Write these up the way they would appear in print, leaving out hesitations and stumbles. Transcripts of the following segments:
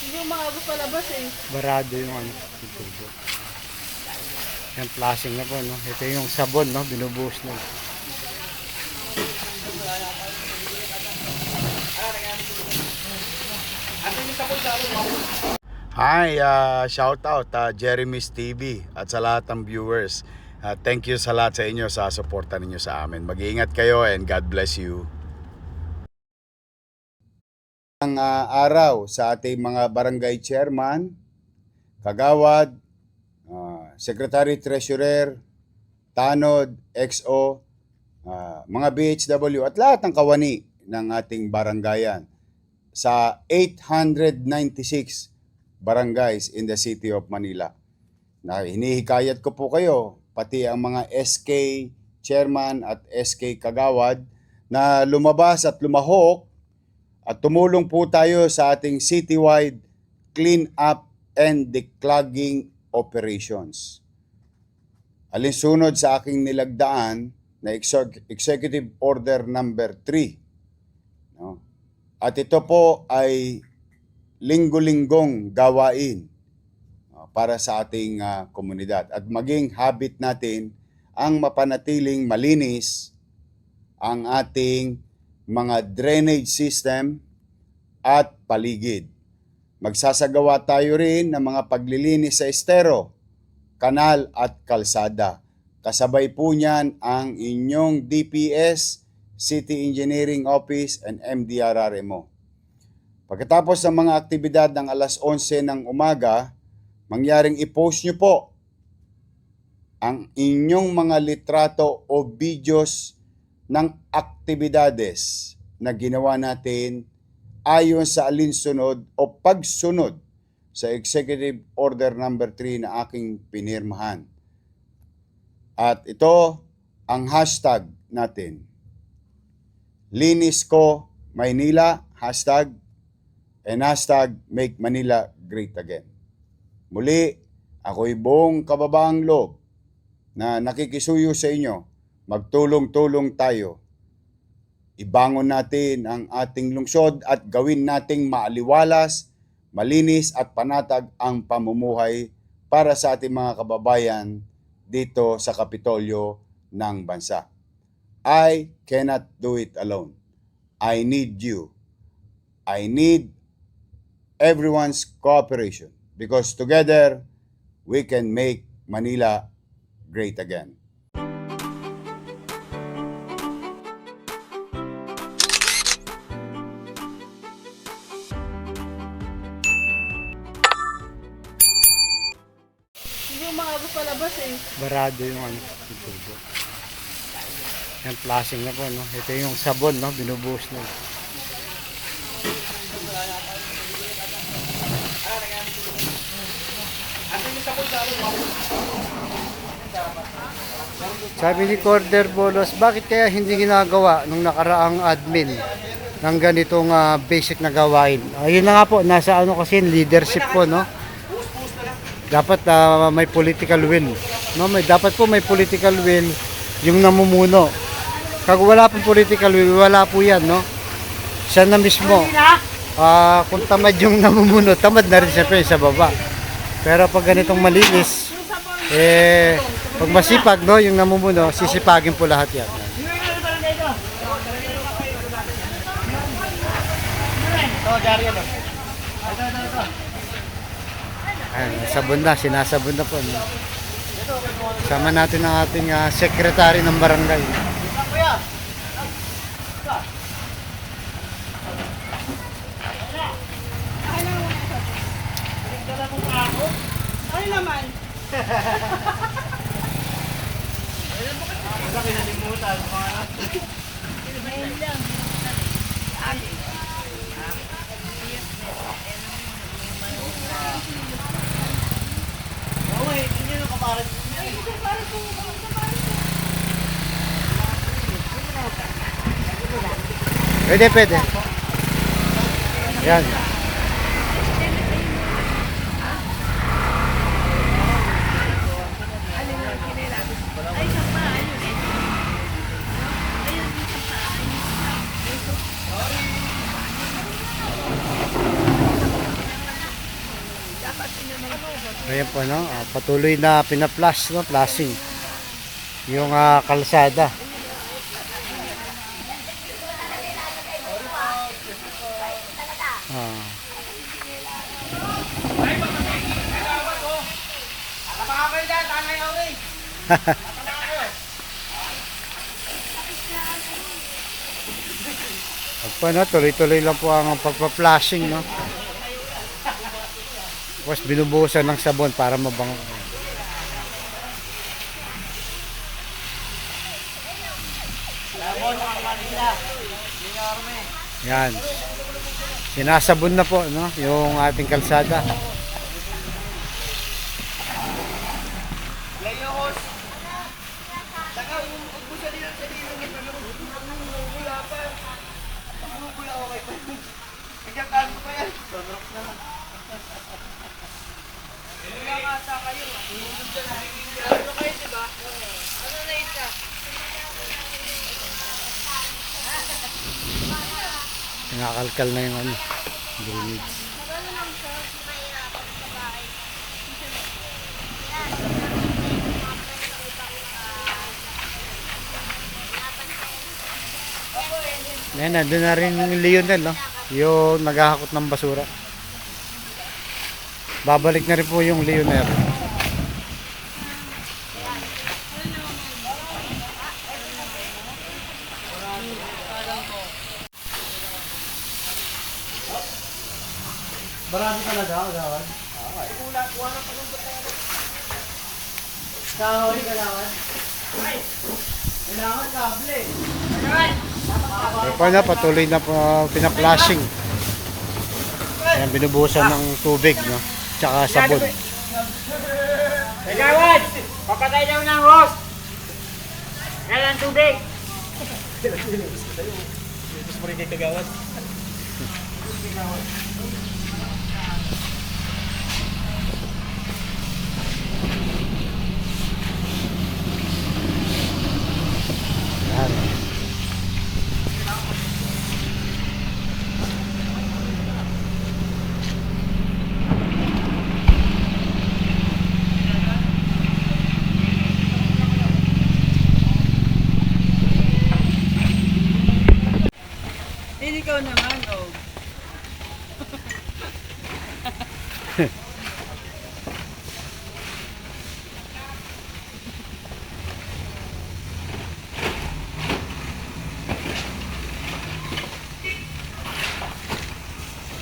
Hindi yung mga palabas eh. Barado yung ano, yung tubo. Yan, flashing na po, no? Ito yung sabon, no? Binubuhos na. Hi, shout out Jeremy's TV at sa lahat ng viewers. Thank you sa lahat sa inyo sa suporta ninyo sa amin. Mag-iingat kayo and God bless you. Ang araw sa ating mga barangay chairman, kagawad, secretary treasurer, tanod, XO, mga BHW at lahat ng kawani ng ating barangayan sa 896 barangays in the city of Manila. Na hinihikayat ko po kayo, pati ang mga SK chairman at SK kagawad na lumabas at lumahok at tumulong po tayo sa ating citywide clean up and declogging operations. Alinsunod sa aking nilagdaan na Executive Order number 3. No? At ito po ay linggo-linggong gawain para sa ating komunidad at maging habit natin ang mapanatiling malinis ang ating mga drainage system at paligid. Magsasagawa tayo rin ng mga paglilinis sa estero, kanal at kalsada. Kasabay po niyan ang inyong DPS, City Engineering Office and MDRRMO. Pagkatapos ng mga aktibidad ng alas 11 ng umaga, mangyaring i-post nyo po ang inyong mga litrato o videos ng aktibidades na ginawa natin ayon sa alinsunod o pagsunod sa Executive Order number 3 na aking pinirmahan. At ito ang hashtag natin. Linis ko Maynila, hashtag, and hashtag Make Manila Great Again. Muli, ako'y buong kababaang loob na nakikisuyo sa inyo. Magtulong-tulong tayo. Ibangon natin ang ating lungsod at gawin nating maaliwalas, malinis at panatag ang pamumuhay para sa ating mga kababayan dito sa Kapitolyo ng bansa. I cannot do it alone. I need you. I need everyone's cooperation because together we can make Manila great again. Hindi yung mga palabas eh. Barado yung ano, yung tubo. Yan, flashing na po, no? Ito yung sabon, no? Binubuhos na. Sabi ni Corder Bolos, bakit kaya hindi ginagawa nung nakaraang admin ng ganitong basic na gawain? Ayun na nga po, nasa ano kasi leadership po, no? Dapat may political will, no? Dapat po may political will yung namumuno. Kag wala pong political will, wala po yan, no? Siya na mismo. Kung tamad yung namumuno, tamad na rin siyempre sa baba. Pero pag ganitong malinis, pag masipag, no, yung namumuno, sisipagin po lahat yan. Ayan, sabon na, sinasabon na po. No? Sama natin ang ating secretary ng barangay. Ano naman? Ayun lang. Pwede, pwede. Yan. Ayan po, no? Patuloy na pinaplas, no? Plasing. Yung kalsada. Ah. Po, no? Tuloy-tuloy lang po ang pagpa-flashing, no? Tapos binubuhusan ng sabon para mabango. Yan. Sinasabon na po, no? Yung ating kalsada. Nakakalkal na yung drainage. Yan, nandun na rin yung Lionel, no? Yung naghahakot ng basura. Babalik na rin po yung Lionel. Marami ka na daw, Gawan? Kahoy ka, Gawan? Kailangan kable. Pa na, patuloy na pina-flashing. Ayan, binubuhusan ng tubig, no? Tsaka sabon. Gawad! Papatay daw ng host! Kailan tubig? Gusto mo rin dito, Gawad? Yan. Ikaw naman, oh.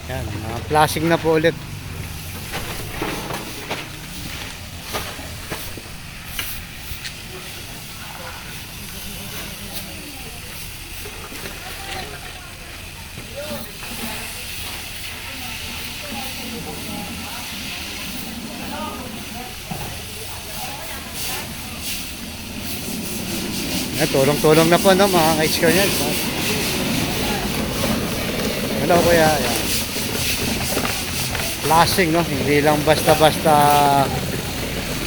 Yan, flashing na po ulit. Yan, tulong-tulong na po, no, mga ka-iskaw yan. Hello, kuya. Yan. Flashing, no? Hindi lang basta-basta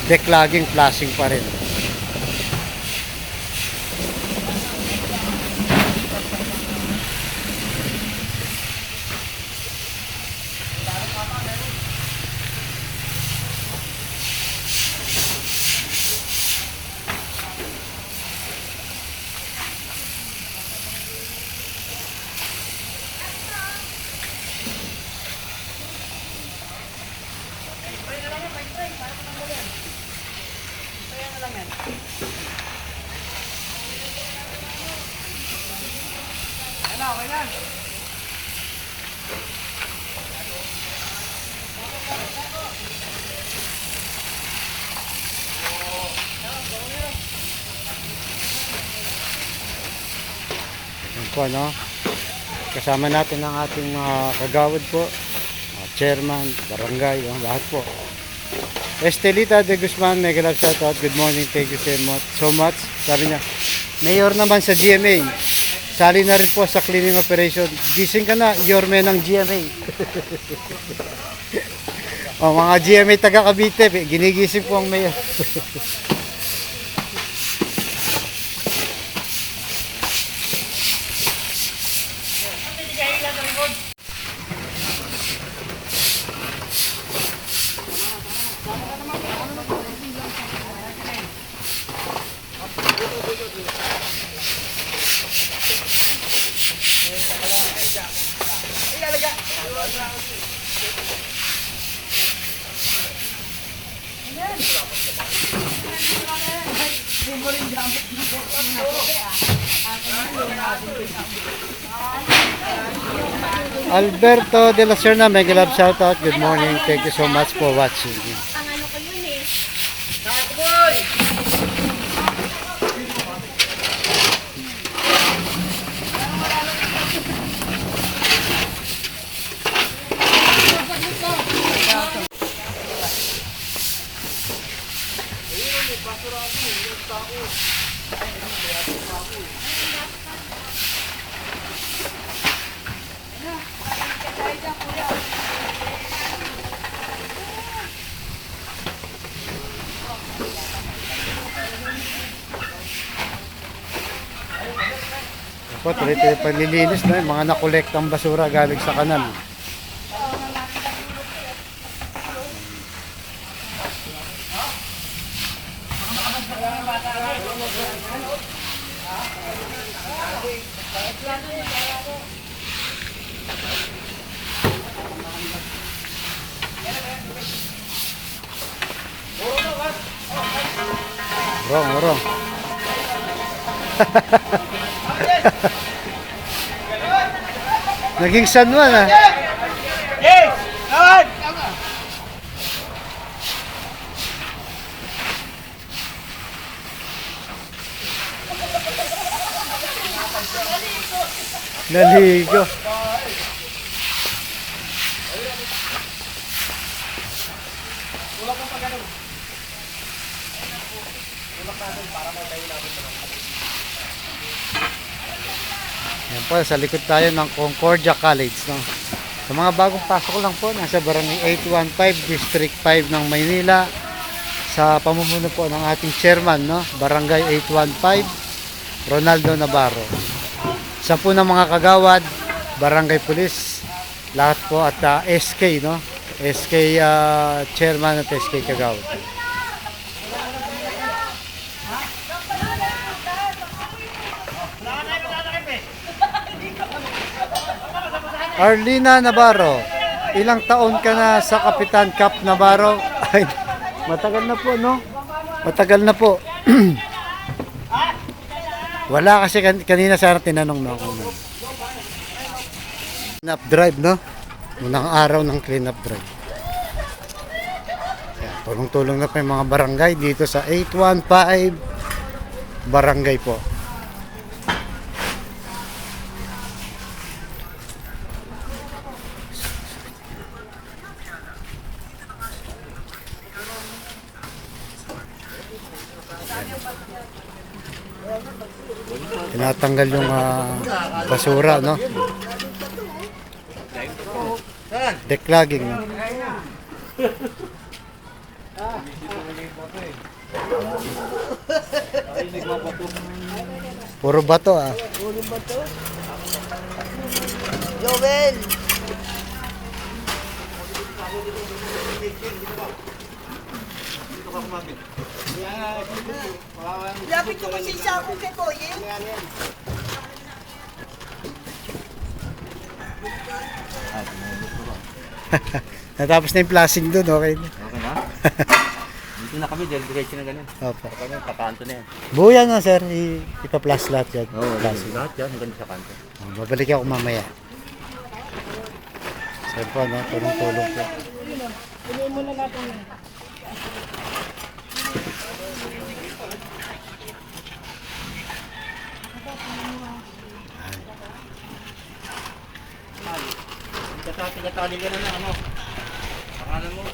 declogging, flashing pa rin. Yan po, no? Kasama natin ang ating kagawad po, chairman, barangay, lahat po. Estelita de Guzman, mega love shoutout. Good morning, thank you so much. Sabi niya, mayor naman sa GMA. Sali na rin po sa cleaning operation. Gising ka na, yorme ng GMA. O, mga GMA taga Cavite, ginigising po ang mayor. Alberto de la Serna, mega love shoutout. Good morning. Thank you so much for watching. Ang ano ko yun eh. Po, tuloy-tuloy paglilinis na yung mga nakolektang basura galing sa kanal. Urong. Naging San Juan ah. Hey! Kawan! Naligo. Yan po, sa likod tayo ng Concordia College, no? Sa mga bagong pasok lang po, nasa Barangay 815, District 5 ng Maynila. Sa pamumuno po ng ating chairman, no? Barangay 815, Ronaldo Navarro. Sa po ng mga kagawad, Barangay Police, lahat po at SK, no? SK chairman at SK kagawad. Arlina Navarro, ilang taon ka na sa Kapitan Cap Navarro? Ay, matagal na po, no? Matagal na po. Wala kasi kanina sana tinanong na ako. Clean up drive, no? Unang araw ng clean up drive. Tulong-tulong na pa yung mga barangay dito sa 815 barangay po. Tinatanggal yung basura, no? Declogging, no? Puro bato, ah. Joel! Lapit ko kasi sa ako kay Boye. Natapos na yung flashing doon, okay na. Okay na? Dito na kami, diretso na ganun. Opo. Kami, kakanto na yan. Buya na, sir. Ipa-plus lahat yan. Oo, Flashing. lahat yan, hanggang sa kanto. Babalik ako mamaya. Sir po, no? Tulong-tulong po. Kasati ka tali ka na ano? Pangalan mo?